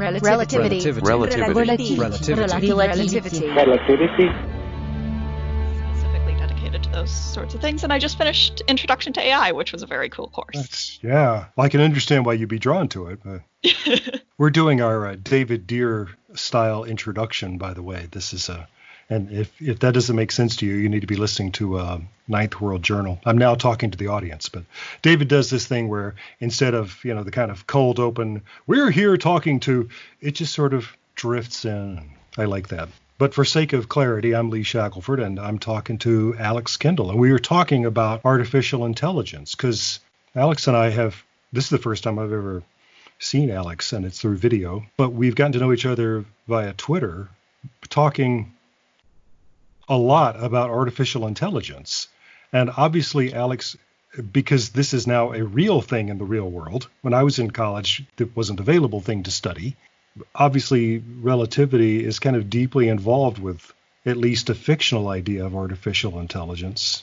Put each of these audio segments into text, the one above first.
Relativity. Specifically dedicated to those sorts of things. And I just finished Introduction to AI, which was a very cool course. Yeah. Well, I can understand why you'd be drawn to it. But we're doing our David Deere style introduction, by the way. This is and if that doesn't make sense to you, you need to be listening to Ninth World Journal. I'm now talking to the audience, but David does this thing where instead of, the kind of cold open, we're here talking to, it just sort of drifts in. I like that. But for sake of clarity, I'm Lee Shackelford, and I'm talking to Alex Kendal. And we were talking about artificial intelligence because Alex and I this is the first time I've ever seen Alex, and it's through video. But we've gotten to know each other via Twitter, talking a lot about artificial intelligence. And obviously, Alex, because this is now a real thing in the real world, when I was in college, it wasn't an available thing to study. Obviously, Relativity is kind of deeply involved with at least a fictional idea of artificial intelligence.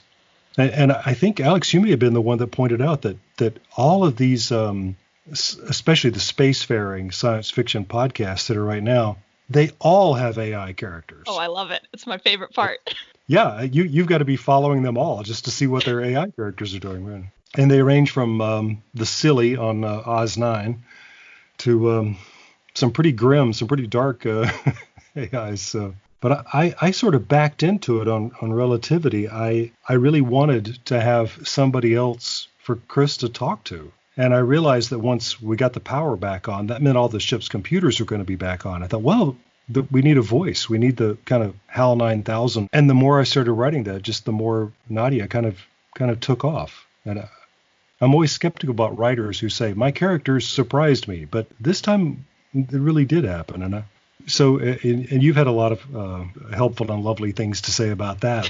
And I think, Alex, you may have been the one that pointed out that all of these, especially the spacefaring science fiction podcasts that are right now, they all have AI characters. Oh, I love it. It's my favorite part. Yeah, you've got to be following them all just to see what their AI characters are doing. Right? And they range from the silly on Oz 9 to some pretty grim, some pretty dark AIs. But I sort of backed into it on Relativity. I really wanted to have somebody else for Chris to talk to. And I realized that once we got the power back on, that meant all the ship's computers were going to be back on. I thought, well, we need a voice. We need the kind of HAL 9000. And the more I started writing that, just the more Nadia kind of took off. And I'm always skeptical about writers who say, my characters surprised me. But this time, it really did happen. And and you've had a lot of helpful and lovely things to say about that.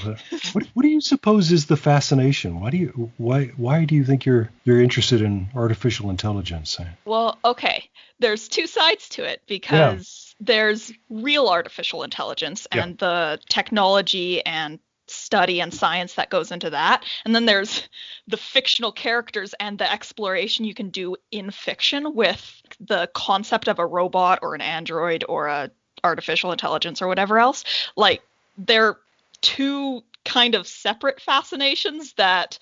What do you suppose is the fascination? Why do you think you're interested in artificial intelligence? Well, okay. There's two sides to it because there's real artificial intelligence and the technology and study and science that goes into that. And then there's the fictional characters and the exploration you can do in fiction with the concept of a robot or an android or a artificial intelligence or whatever else. Like, they're two kind of separate fascinations that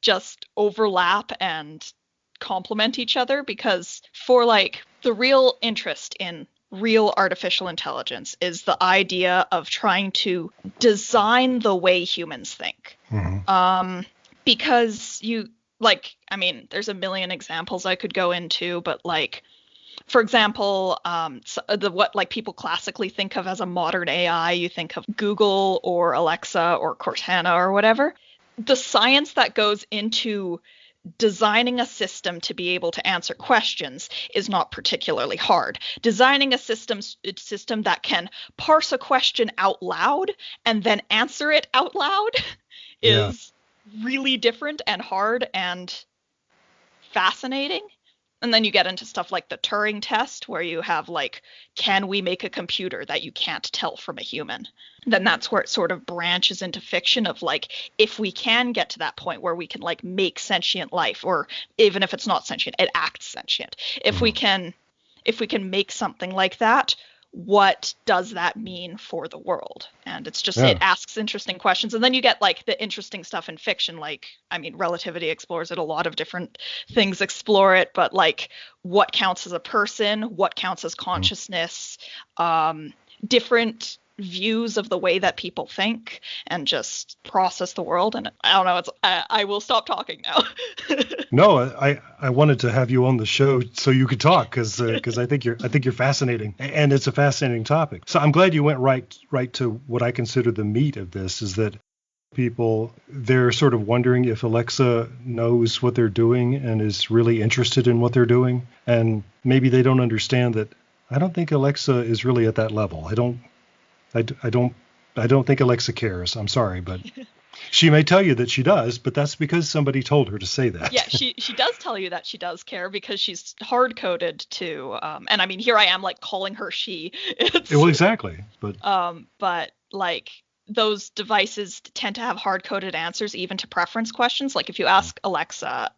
just overlap and complement each other, because for like the real interest in real artificial intelligence is the idea of trying to design the way humans think. Mm-hmm. Because there's a million examples I could go into, but like, for example, what people classically think of as a modern AI, you think of Google or Alexa or Cortana or whatever. The science that goes into designing a system to be able to answer questions is not particularly hard. Designing a system that can parse a question out loud and then answer it out loud is really different and hard and fascinating. And then you get into stuff like the Turing test, where you have like, can we make a computer that you can't tell from a human? Then that's where it sort of branches into fiction of like, if we can get to that point where we can like make sentient life, or even if it's not sentient, it acts sentient. If we can make something like that, what does that mean for the world? And it's just, it asks interesting questions. And then you get like the interesting stuff in fiction, like, I mean, Relativity explores it, a lot of different things explore it, but like, what counts as a person, what counts as consciousness, different views of the way that people think and just process the world. And I don't know, I will stop talking now. No, I wanted to have you on the show so you could talk, because I think you're fascinating, and it's a fascinating topic. So I'm glad you went right to what I consider the meat of this, is that people, they're sort of wondering if Alexa knows what they're doing and is really interested in what they're doing, and maybe they don't understand that. I don't think Alexa is really at that level. I don't think Alexa cares. I'm sorry, but she may tell you that she does, but that's because somebody told her to say that. Yeah, she does tell you that she does care, because she's hard-coded to, and I mean, here I am like calling her she. Well, exactly. But like, those devices tend to have hard-coded answers even to preference questions. Like if you ask Alexa,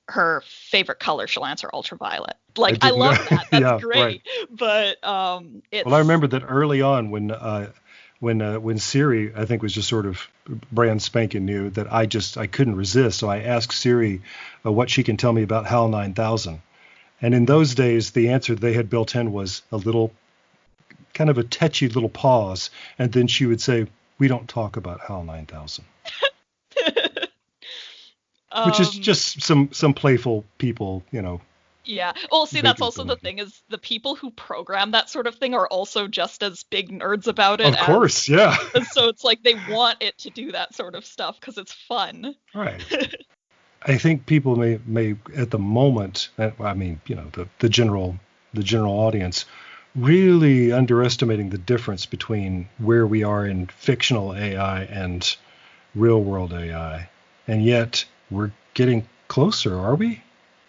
her favorite color, she'll answer ultraviolet. Like, I didn't know. love that. That's Yeah, great. right. But it's Well, I remember that early on when Siri, I think, was just sort of brand spanking new, that I couldn't resist. So I asked Siri what she can tell me about HAL 9000. And in those days, the answer they had built in was a little kind of a tetchy little pause. And then she would say, "We don't talk about HAL 9000." Which is just some playful people, Yeah. Well, see, that's making also fun the of it. thing, is the people who program that sort of thing are also just as big nerds about it Of course, yeah. as, so it's like they want it to do that sort of stuff because it's fun. Right. I think people may at the moment, I mean, the general audience, really underestimating the difference between where we are in fictional AI and real world AI. And yet we're getting closer, are we?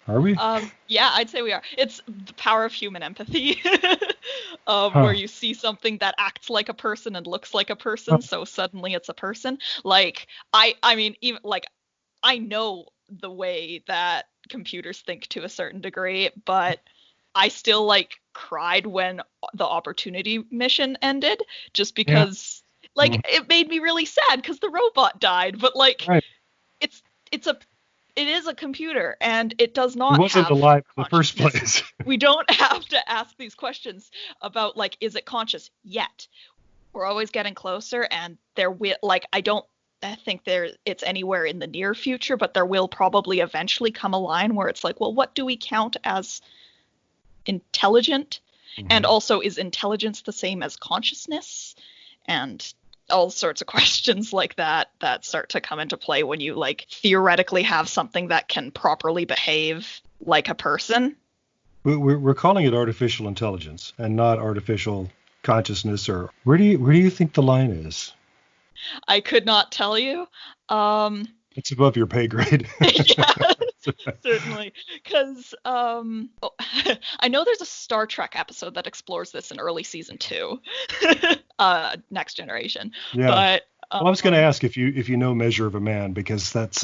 Are we? Yeah, I'd say we are. It's the power of human empathy, Huh. where you see something that acts like a person and looks like a person, so suddenly it's a person. Like, I mean, even like, I know the way that computers think to a certain degree, but I still like cried when the Opportunity mission ended, just Yeah. because like it made me really sad because the robot died. But like, Right. it's it's a it is a computer and it does It not wasn't have alive in the first consciousness. place. We don't have to ask these questions about like, is it conscious yet? We're always getting closer, and there will, like, I don't think it's anywhere in the near future, but there will probably eventually come a line where it's like, well, what do we count as intelligent? And also, is intelligence the same as consciousness? And all sorts of questions like that start to come into play when you like theoretically have something that can properly behave like a person. We're calling it artificial intelligence and not artificial consciousness. Or where do you think the line is? I could not tell you. It's above your pay grade. Yeah, certainly. Because I know there's a Star Trek episode that explores this in early season 2, Next Generation. Yeah. But Well, I was going to ask if you know Measure of a Man, because that's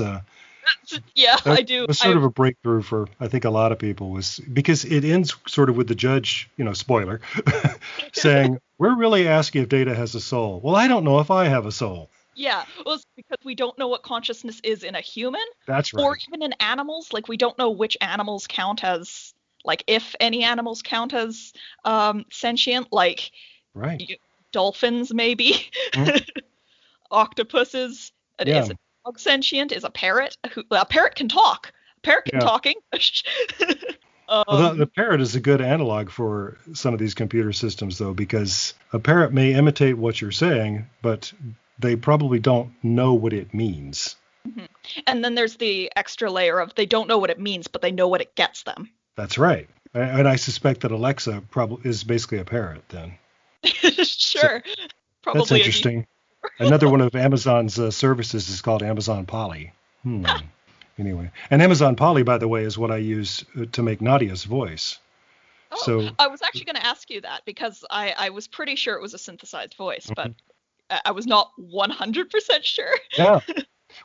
yeah, that I do. was sort of a breakthrough for, I think, a lot of people, was because it ends sort of with the judge, spoiler, saying, "We're really asking if Data has a soul." Well, I don't know if I have a soul. Yeah, well, it's because we don't know what consciousness is in a human, That's or right. even in animals. Like, we don't know which animals count as, like, if any animals count as sentient. Like, Right. dolphins, maybe. Octopuses. Yeah. Is a dog sentient? Is a parrot? A parrot can talk. A parrot can Yeah. talking. Well, the parrot is a good analog for some of these computer systems, though, because a parrot may imitate what you're saying, but they probably don't know what it means. And then there's the extra layer of they don't know what it means, but they know what it gets them. That's right. And I suspect that Alexa probably is basically a parrot then. Sure. So, probably that's interesting. Another one of Amazon's services is called Amazon Polly. Anyway, and Amazon Polly, by the way, is what I use to make Nadia's voice. Oh, so I was actually going to ask you that, because I was pretty sure it was a synthesized voice, but I was not 100% sure. Yeah,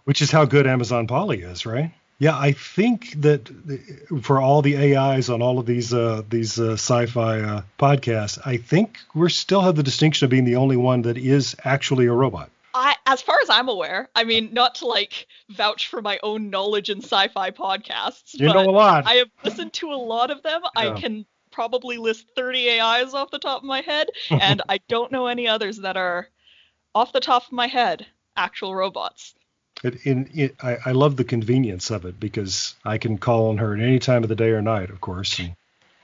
which is how good Amazon Polly is, right? Yeah, I think that for all the AIs on all of these sci-fi podcasts, I think we still have the distinction of being the only one that is actually a robot. As far as I'm aware, I mean, not to like vouch for my own knowledge in sci-fi podcasts, You but know a lot. I have listened to a lot of them. Yeah. I can probably list 30 AIs off the top of my head, and I don't know any others that are, off the top of my head, actual robots. I love the convenience of it, because I can call on her at any time of the day or night, of course.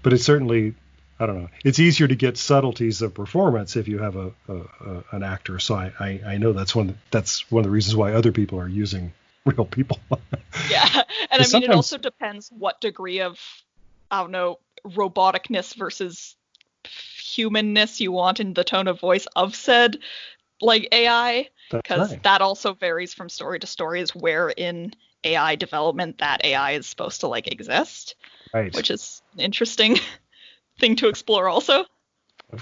But it's certainly, I don't know, it's easier to get subtleties of performance if you have an actor. So I know that's one of the reasons why other people are using real people. Yeah, and I mean, sometimes, it also depends what degree of, I don't know, roboticness versus humanness you want in the tone of voice of said like AI, because that also varies from story to story, is where in AI development that AI is supposed to like exist, right. Which is an interesting thing to explore also.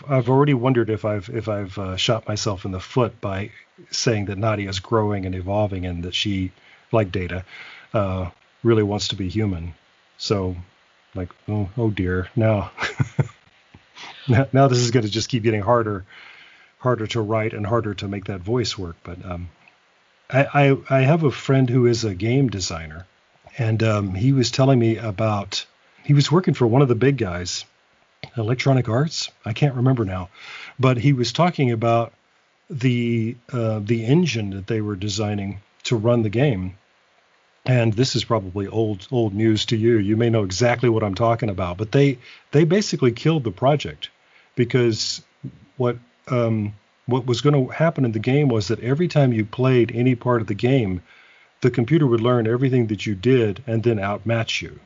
I've already wondered if I've shot myself in the foot by saying that Nadia is growing and evolving, and that she, like Data, really wants to be human. So, like, oh dear, now, now this is going to just keep getting harder to write and harder to make that voice work. But I have a friend who is a game designer, and he was telling me about, he was working for one of the big guys, Electronic Arts. I can't remember now, but he was talking about the engine that they were designing to run the game. And this is probably old news to you. You may know exactly what I'm talking about, but they basically killed the project because what was going to happen in the game was that every time you played any part of the game, the computer would learn everything that you did and then outmatch you.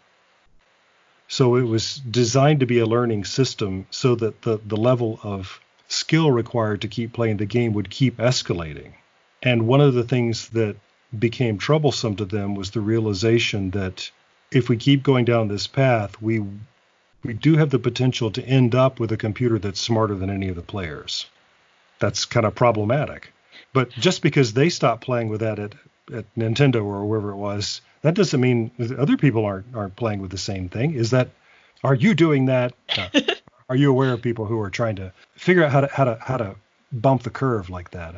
So it was designed to be a learning system so that the level of skill required to keep playing the game would keep escalating. And one of the things that became troublesome to them was the realization that if we keep going down this path, we do have the potential to end up with a computer that's smarter than any of the players. That's kind of problematic. But just because they stopped playing with that at Nintendo or wherever it was, that doesn't mean that other people aren't playing with the same thing. Are you doing that? Are you aware of people who are trying to figure out how to bump the curve like that?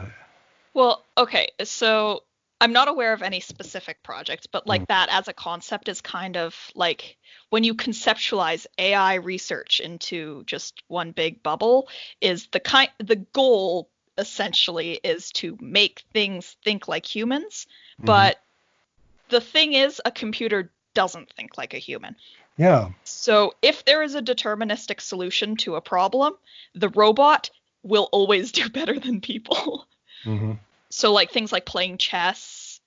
Well, okay, so I'm not aware of any specific projects, but like that as a concept is kind of like when you conceptualize AI research into just one big bubble, is the goal essentially is to make things think like humans. But the thing is, a computer doesn't think like a human. Yeah. So if there is a deterministic solution to a problem, the robot will always do better than people. Mm-hmm. So like things like playing chess,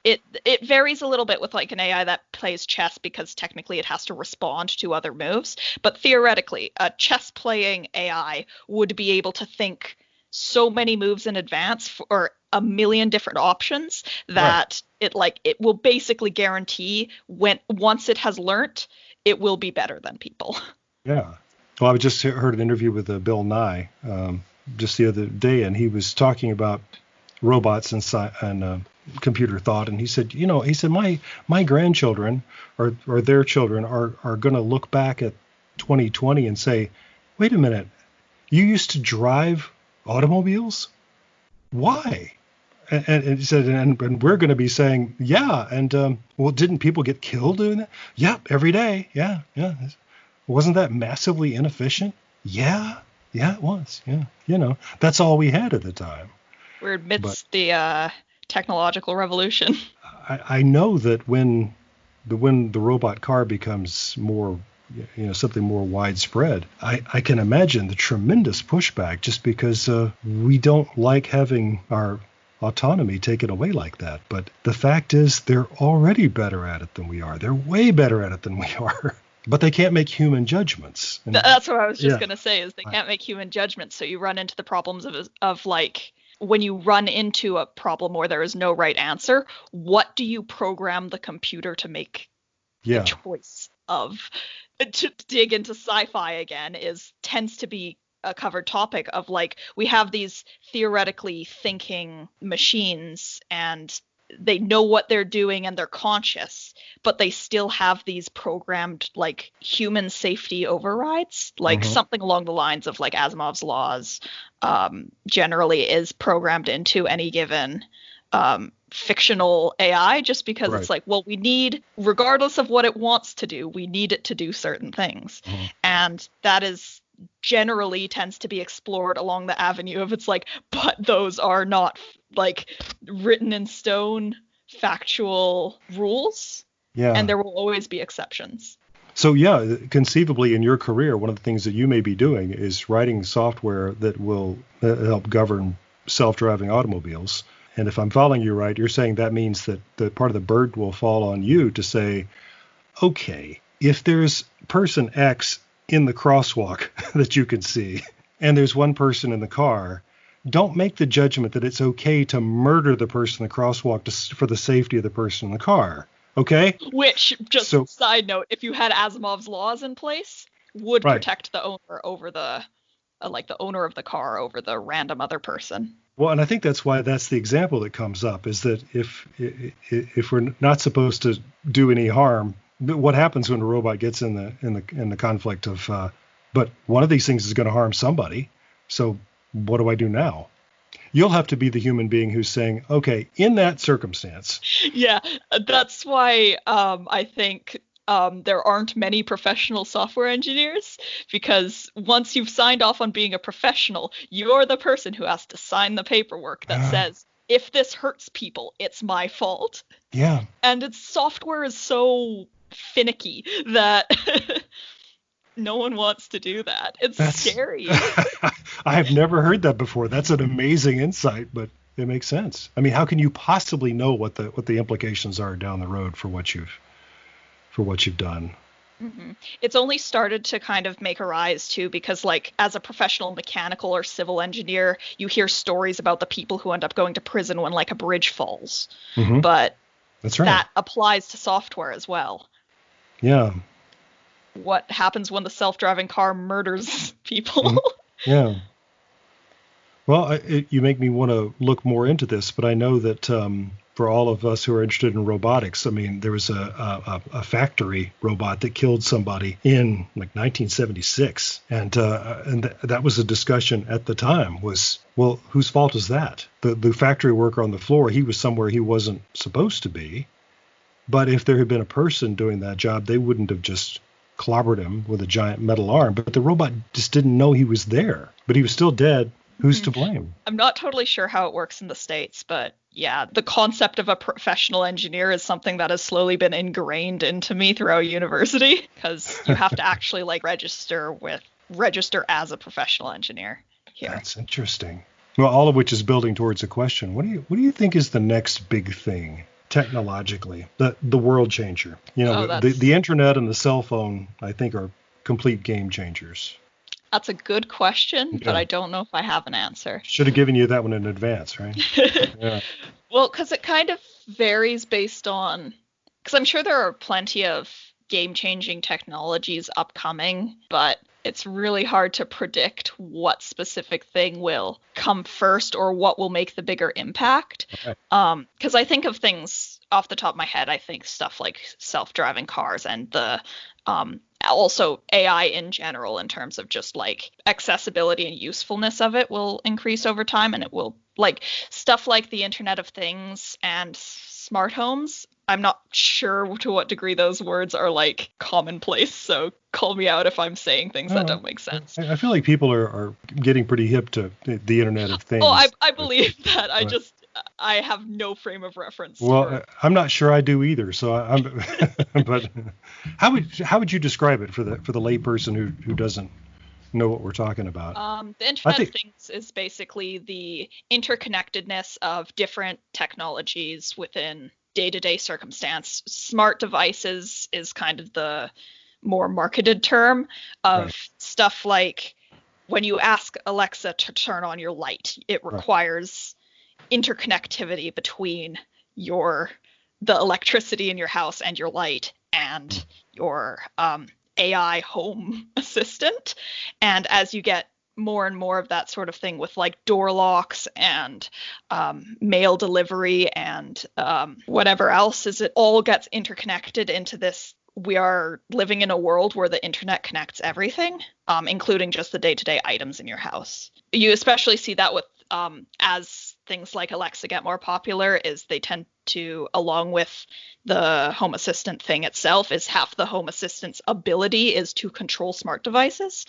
it varies a little bit with like an AI that plays chess because technically it has to respond to other moves. But theoretically, a chess playing AI would be able to think so many moves in advance for a million different options that it will basically guarantee once it has learnt, it will be better than people. Yeah. Well, I just heard an interview with Bill Nye just the other day, and he was talking about robots and computer thought, and he said, my grandchildren or their children are going to look back at 2020 and say, wait a minute, you used to drive automobiles? Why? And he said, and we're going to be saying, yeah, and well, didn't people get killed doing that? Yep, every day. Yeah. Wasn't that massively inefficient? Yeah, it was. Yeah, that's all we had at the time. We're amidst the technological revolution. I know that when the robot car becomes more, something more widespread, I can imagine the tremendous pushback just because we don't like having our autonomy taken away like that. But the fact is, they're already better at it than we are. They're way better at it than we are. But they can't make human judgments. And that's what I was just going to say, is they can't make human judgments. So you run into the problems of like, when you run into a problem where there is no right answer, what do you program the computer to make the choice of? To dig into sci-fi again tends to be a covered topic of like, we have these theoretically thinking machines and they know what they're doing and they're conscious, but they still have these programmed like human safety overrides, like something along the lines of like Asimov's laws generally is programmed into any given fictional AI, just because it's like, well, we need, regardless of what it wants to do, we need it to do certain things. And that is generally tends to be explored along the avenue of it's like, but those are not like written in stone factual rules. Yeah. And there will always be exceptions. So yeah, conceivably in your career, one of the things that you may be doing is writing software that will help govern self-driving automobiles. And if I'm following you right, you're saying that means that the part of the bird will fall on you to say, okay, if there's person X in the crosswalk that you can see, and there's one person in the car, don't make the judgment that it's okay to murder the person in the crosswalk for the safety of the person in the car. Okay? Which, just side note, if you had Asimov's laws in place, would protect the owner over the like the owner of the car over the random other person. Well, and I think that's why that's the example that comes up, is that if we're not supposed to do any harm, what happens when a robot gets in the conflict of but one of these things is going to harm somebody, so what do I do now? You'll have to be the human being who's saying, okay, in that circumstance. Yeah, that's why I think there aren't many professional software engineers, because once you've signed off on being a professional, you're the person who has to sign the paperwork that says, if this hurts people, it's my fault. Yeah. And its software is so finicky that no one wants to do that. That's scary. I have never heard that before. That's an amazing insight, but it makes sense. I mean, how can you possibly know what the implications are down the road for what you've done? Mm-hmm. It's only started to kind of make a rise too, because like as a professional mechanical or civil engineer, you hear stories about the people who end up going to prison when like a bridge falls. Mm-hmm. But that's right. That applies to software as well. Yeah. What happens when the self-driving car murders people? Mm-hmm. Yeah. Well, you make me want to look more into this, but I know that for all of us who are interested in robotics, I mean, there was a factory robot that killed somebody in like 1976, and that was a discussion at the time was, well, whose fault is that? The factory worker on the floor, he was somewhere he wasn't supposed to be, but if there had been a person doing that job, they wouldn't have just clobbered him with a giant metal arm, but the robot just didn't know he was there, but he was still dead. Who's to blame? I'm not totally sure how it works in the States, but yeah, the concept of a professional engineer is something that has slowly been ingrained into me throughout university, because you have to actually like register as a professional engineer here. That's interesting. Well, all of which is building towards a question. What do you think is the next big thing technologically, the world changer? You know, the internet and the cell phone, I think, are complete game changers. That's a good question, but I don't know if I have an answer. Should have given you that one in advance, right? Yeah. Well, because it kind of varies based on, because I'm sure there are plenty of game-changing technologies upcoming, but it's really hard to predict what specific thing will come first or what will make the bigger impact. Okay. Because I think of things off the top of my head, I think stuff like self-driving cars and the also AI in general, in terms of just like accessibility and usefulness of it, will increase over time, and it will like stuff like the Internet of Things and smart homes. I'm not sure to what degree those words are like commonplace, so call me out if I'm saying things that don't make sense. I feel like people are getting pretty hip to the Internet of Things. Oh, I believe that. I have no frame of reference. Well, I'm not sure I do either. So but how would you describe it for the layperson who doesn't know what we're talking about? The Internet of Things is basically the interconnectedness of different technologies within day-to-day circumstance. Smart devices is kind of the more marketed term of stuff like when you ask Alexa to turn on your light, it requires interconnectivity between the electricity in your house and your light and your AI home assistant. And as you get more and more of that sort of thing with like door locks and mail delivery and whatever else, it all gets interconnected into this. We are living in a world where the internet connects everything, including just the day-to-day items in your house. You especially see that with as things like Alexa get more popular, is they tend to, along with the Home Assistant thing itself, is half the Home Assistant's ability is to control smart devices.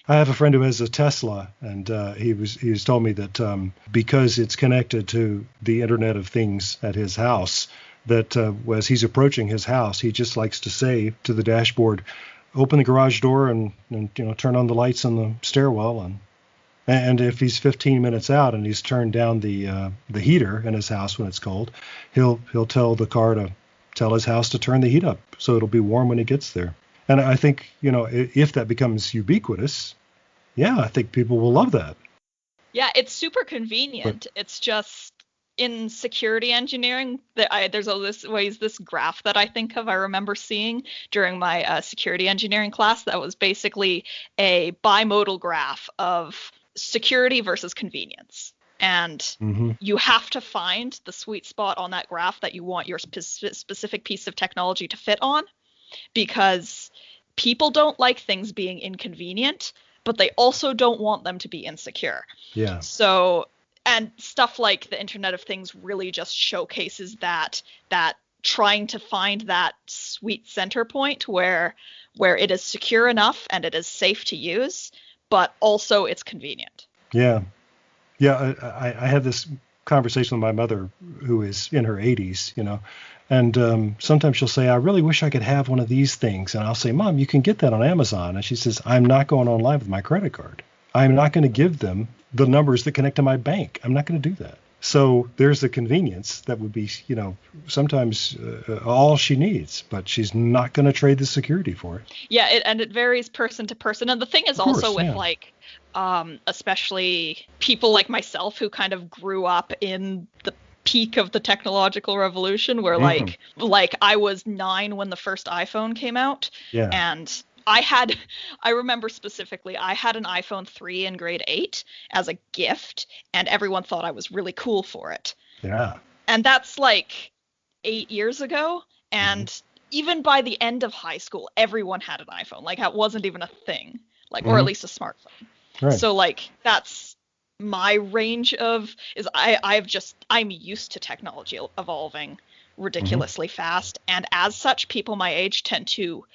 I have a friend who has a Tesla, and he's told me that because it's connected to the Internet of Things at his house, that as he's approaching his house, he just likes to say to the dashboard, "Open the garage door and turn on the lights in the stairwell." And if he's 15 minutes out and he's turned down the heater in his house when it's cold, he'll tell the car to tell his house to turn the heat up so it'll be warm when he gets there. And I think, if that becomes ubiquitous, I think people will love that. Yeah, it's super convenient. It's just in security engineering, there's always this graph that I think of. I remember seeing during my security engineering class that was basically a bimodal graph of security versus convenience. And you have to find the sweet spot on that graph that you want your specific piece of technology to fit on, because people don't like things being inconvenient, but they also don't want them to be insecure. Yeah. So, and stuff like the Internet of Things really just showcases that trying to find that sweet center point where it is secure enough and it is safe to use, but also it's convenient. Yeah. Yeah, I had this conversation with my mother, who is in her 80s, and sometimes she'll say, I really wish I could have one of these things. And I'll say, Mom, you can get that on Amazon. And she says, I'm not going online with my credit card. I'm not going to give them the numbers that connect to my bank. I'm not going to do that. So there's the convenience that would be, sometimes all she needs, but she's not going to trade the security for it. Yeah, it varies person to person. And the thing is also with like, especially people like myself who kind of grew up in the peak of the technological revolution, where like I was 9 when the first iPhone came out. Yeah. And I remember specifically, I had an iPhone 3 in grade 8 as a gift, and everyone thought I was really cool for it. Yeah. And that's like 8 years ago. And even by the end of high school, everyone had an iPhone. Like, that wasn't even a thing, like, or at least a smartphone. Right. So like, that's my range of, I'm used to technology evolving ridiculously fast. And as such, people my age tend to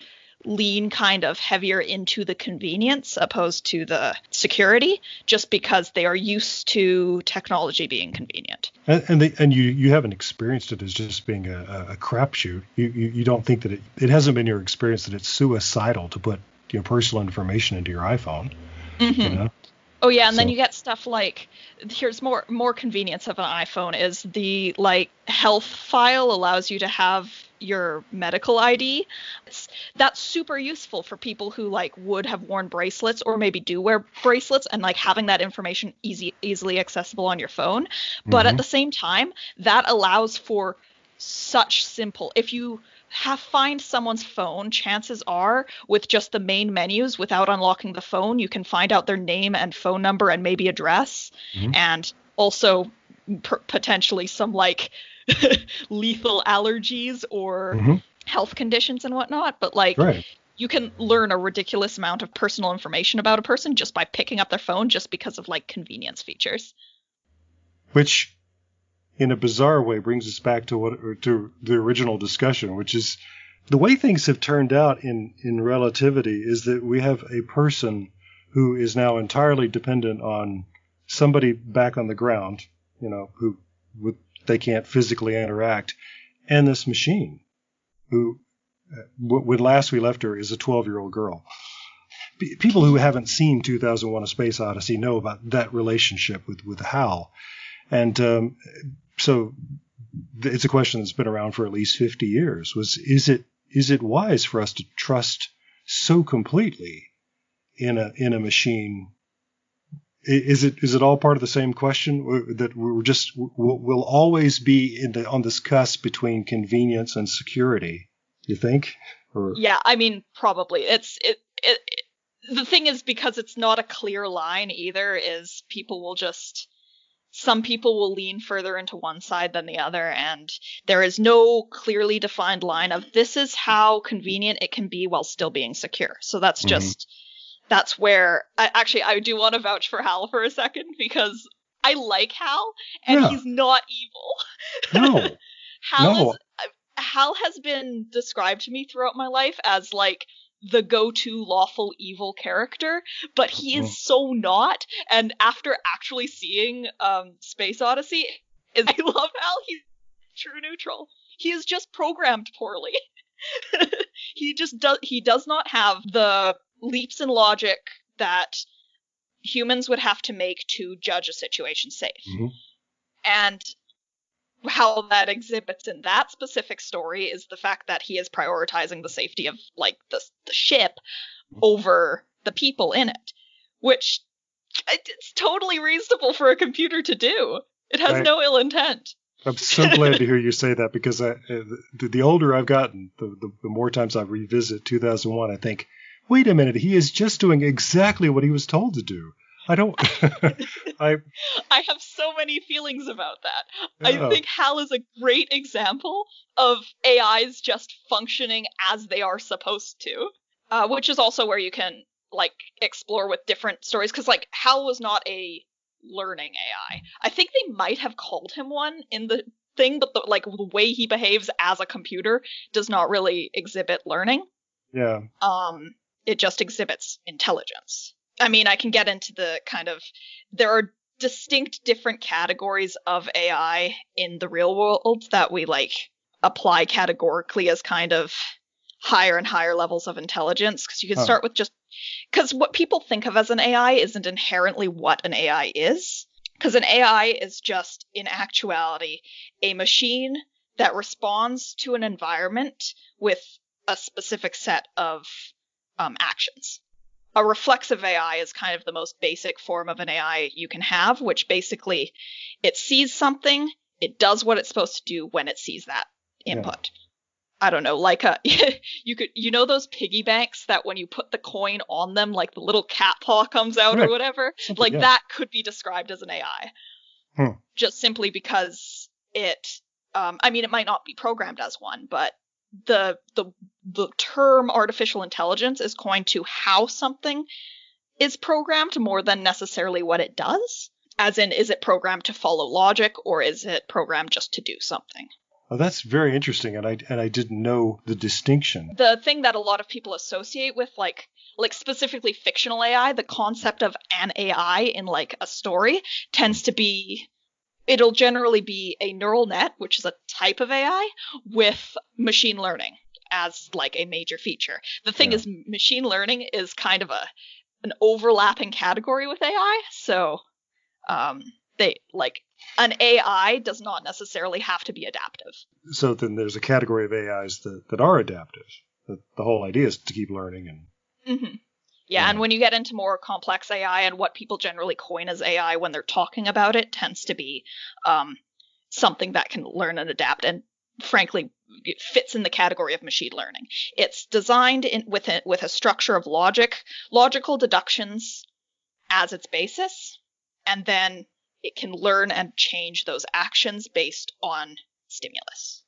lean kind of heavier into the convenience opposed to the security, just because they are used to technology being convenient. And you haven't experienced it as just being a crapshoot. You don't think that it hasn't been your experience that it's suicidal to put your personal information into your iPhone. Oh yeah, and then you get stuff like, here's more convenience of an iPhone is the like health file allows you to have your medical ID. That's super useful for people who like would have worn bracelets or maybe do wear bracelets, and like having that information easily accessible on your phone. But at the same time, that allows for such simple, if you find someone's phone, chances are with just the main menus without unlocking the phone, you can find out their name and phone number and maybe address, and also potentially some like lethal allergies or health conditions and whatnot. But like, you can learn a ridiculous amount of personal information about a person just by picking up their phone, just because of like convenience features. Which, in a bizarre way, brings us back to the original discussion, which is the way things have turned out in Relativity is that we have a person who is now entirely dependent on somebody back on the ground, who they can't physically interact, and this machine, who, when last we left her, is a 12-year-old girl. People who haven't seen 2001: A Space Odyssey know about that relationship with Hal. And so it's a question that's been around for at least 50 years. Is it wise for us to trust so completely in a machine? Is it all part of the same question, that we'll always be on this cusp between convenience and security? You think? Or? Yeah, I mean, probably. The thing is, because it's not a clear line either, is some people will lean further into one side than the other, and there is no clearly defined line of this is how convenient it can be while still being secure. So that's that's where I do want to vouch for Hal for a second, because I like Hal, and he's not evil. No. Hal has been described to me throughout my life as like the go-to lawful evil character, but he is so not. And after actually seeing Space Odyssey, I love Hal. He's true neutral. He is just programmed poorly. He does not have the leaps in logic that humans would have to make to judge a situation safe. And how that exhibits in that specific story is the fact that he is prioritizing the safety of like the ship over the people in it, which it's totally reasonable for a computer to do. It has no ill intent. I'm so glad to hear you say that, because the older I've gotten, the more times I revisit 2001, I think, wait a minute, he is just doing exactly what he was told to do. I don't. I have so many feelings about that. Yeah. I think HAL is a great example of AIs just functioning as they are supposed to, which is also where you can like explore with different stories, because like HAL was not a learning AI. I think they might have called him one in the thing, but the way he behaves as a computer does not really exhibit learning. Yeah. It just exhibits intelligence. I mean, I can get into the kind of, there are distinct different categories of AI in the real world that we like apply categorically as kind of higher and higher levels of intelligence, because you can start with just, because what people think of as an AI isn't inherently what an AI is, because an AI is just, in actuality, a machine that responds to an environment with a specific set of actions. A reflexive AI is kind of the most basic form of an AI you can have, which basically it sees something, it does what it's supposed to do when it sees that input. Yeah. I don't know, like you know those piggy banks that when you put the coin on them, like the little cat paw comes out or whatever? Like that could be described as an AI. Just simply because it, I mean, it might not be programmed as one, but the term artificial intelligence is coined to how something is programmed more than necessarily what it does. As in, is it programmed to follow logic, or is it programmed just to do something? Oh, that's very interesting, and I didn't know the distinction. The thing that a lot of people associate with like specifically fictional AI, the concept of an AI in like a story tends to be, it'll generally be a neural net, which is a type of AI, with machine learning as like a major feature. The thing is, machine learning is kind of an overlapping category with AI. So they like, an AI does not necessarily have to be adaptive. So then there's a category of AIs that are adaptive. The whole idea is to keep learning and. Mm-hmm. Yeah, and when you get into more complex AI, and what people generally coin as AI when they're talking about it tends to be something that can learn and adapt, and frankly, it fits in the category of machine learning. It's designed with a structure of logical deductions as its basis, and then it can learn and change those actions based on stimulus.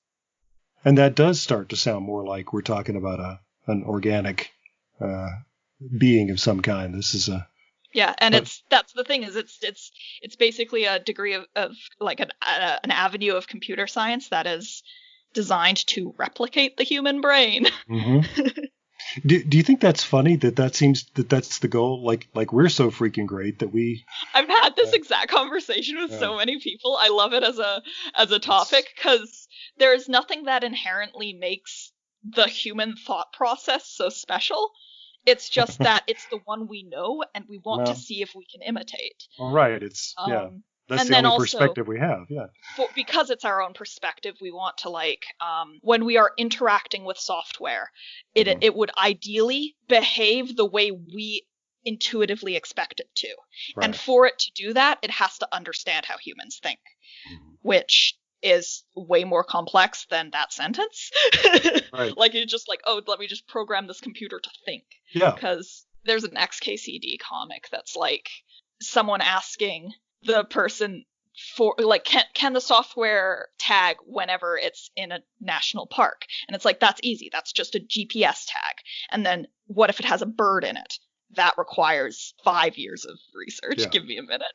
And that does start to sound more like we're talking about an organic being of some kind. This is and that's the thing, is it's basically a degree of like an avenue of computer science that is designed to replicate the human brain. Mm-hmm. Do you think that's funny that that's the goal? Like we're so freaking great that we. I've had this exact conversation with so many people. I love it as a topic, because there's nothing that inherently makes the human thought process so special. It's just that it's the one we know, and we want to see if we can imitate. All right. It's that's the only perspective we have. Yeah. Because it's our own perspective, we want to like when we are interacting with software, it would ideally behave the way we intuitively expect it to. Right. And for it to do that, it has to understand how humans think, which is way more complex than that sentence. Right. Like you're just like, oh, let me just program this computer to think. Yeah. Because there's an XKCD comic that's like someone asking the person for like, can the software tag whenever it's in a national park? And it's like, that's easy. That's just a GPS tag. And then what if it has a bird in it? That requires 5 years of research. Yeah. Give me a minute.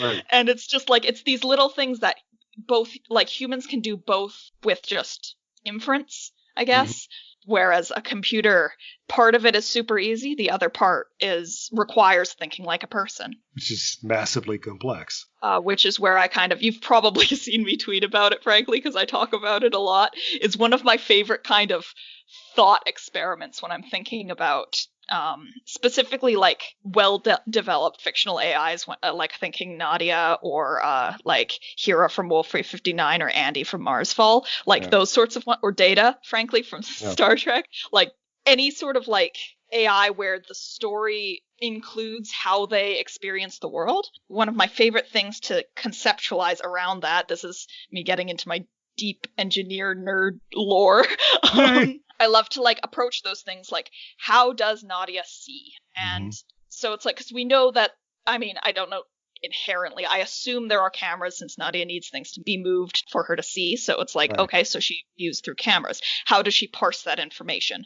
Right. And it's just like, it's these little things that both like humans can do both with just inference, I guess. Mm-hmm. Whereas a computer, part of it is super easy. The other part requires thinking like a person. Which is massively complex. Which is where I you've probably seen me tweet about it, frankly, because I talk about it a lot. It's one of my favorite kind of thought experiments when I'm thinking about specifically like well-developed fictional AIs, like thinking Nadia or like Hera from Wolfrey 59 or Andy from Marsfall, like those sorts of, or Data, frankly, from Star Trek, like any sort of like AI where the story includes how they experience the world. One of my favorite things to conceptualize around that, this is me getting into my deep engineer nerd lore. I love to like approach those things like, how does Nadia see? And so it's like, because we know that, I mean, I don't know inherently. I assume there are cameras since Nadia needs things to be moved for her to see. So it's like, okay, so she views through cameras. How does she parse that information?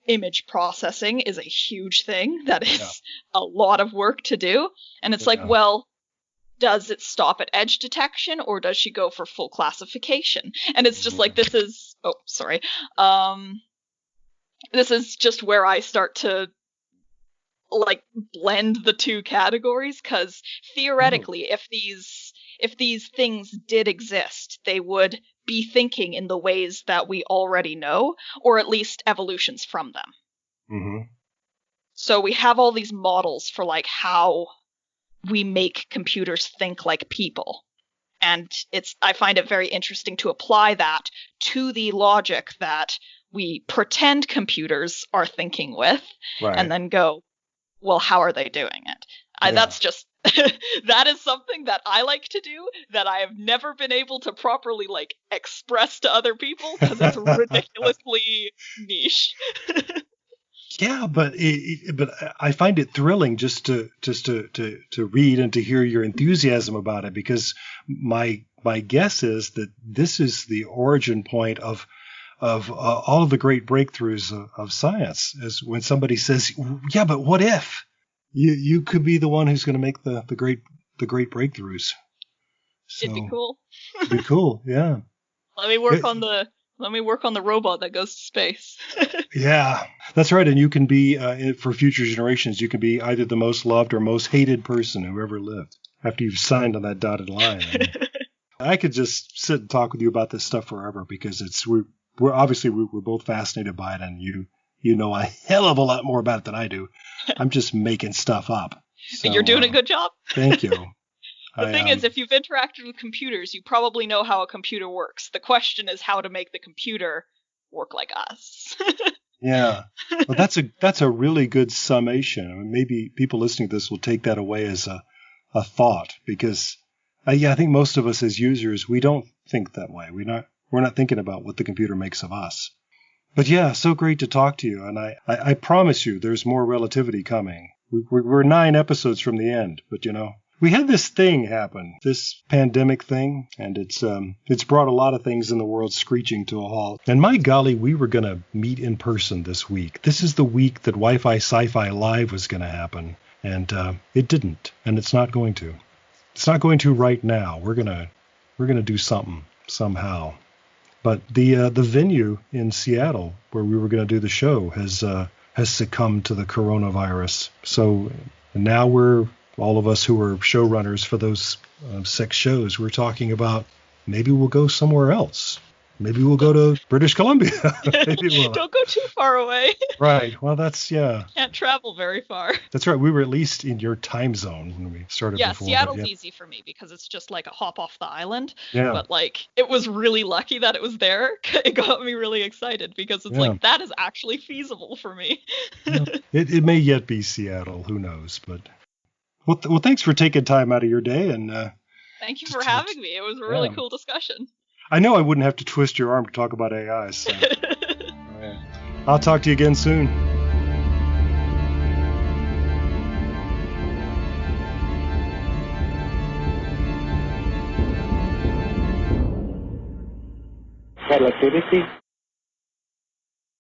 Image processing is a huge thing that is a lot of work to do. And it's like, well, does it stop at edge detection or does she go for full classification? And it's just like, this is, this is just where I start to like blend the two categories, because theoretically, if these things did exist, they would be thinking in the ways that we already know, or at least evolutions from them. So we have all these models for like how we make computers think like people. And I find it very interesting to apply that to the logic that we pretend computers are thinking with, and then go, well, how are they doing it? That's just, that is something that I like to do that I have never been able to properly like express to other people because it's ridiculously niche. Yeah, but I find it thrilling just to read and to hear your enthusiasm about it, because my guess is that this is the origin point of all of the great breakthroughs of science. Is when somebody says, "Yeah, but what if?" You could be the one who's going to make the great breakthroughs. So, it'd be cool. It'd be cool, yeah. Let me work on the robot that goes to space. Yeah, that's right. And you can be, for future generations, you can be either the most loved or most hated person who ever lived after you've signed on that dotted line. I mean, I could just sit and talk with you about this stuff forever, because we're obviously both fascinated by it, and you know a hell of a lot more about it than I do. I'm just making stuff up. So, you're doing a good job. Thank you. The thing is, if you've interacted with computers, you probably know how a computer works. The question is how to make the computer work like us. Yeah. Well, that's a really good summation. I mean, maybe people listening to this will take that away as a thought, because I think most of us as users, we don't think that way. We're not thinking about what the computer makes of us. But yeah, so great to talk to you. And I promise you there's more Relativity coming. We're 9 episodes from the end, but we had this thing happen, this pandemic thing, and it's brought a lot of things in the world screeching to a halt. And my golly, we were going to meet in person this week. This is the week that Wi-Fi Sci-Fi Live was going to happen, and it didn't, and it's not going to. It's not going to right now. We're gonna do something somehow. But the venue in Seattle where we were going to do the show has succumbed to the coronavirus. So now all of us who are showrunners for those 6 shows, we're talking about maybe we'll go somewhere else. Maybe we'll go to British Columbia. Don't go too far away. Right. Well, can't travel very far. That's right. We were at least in your time zone when we started before. Seattle's easy for me because it's just like a hop off the island. Yeah. But like, it was really lucky that it was there. It got me really excited because it's like, that is actually feasible for me. It may yet be Seattle. Who knows? But well, thanks for taking time out of your day. And thank you for having me. It was a really cool discussion. I know I wouldn't have to twist your arm to talk about AI. So. Right. I'll talk to you again soon. Relativity.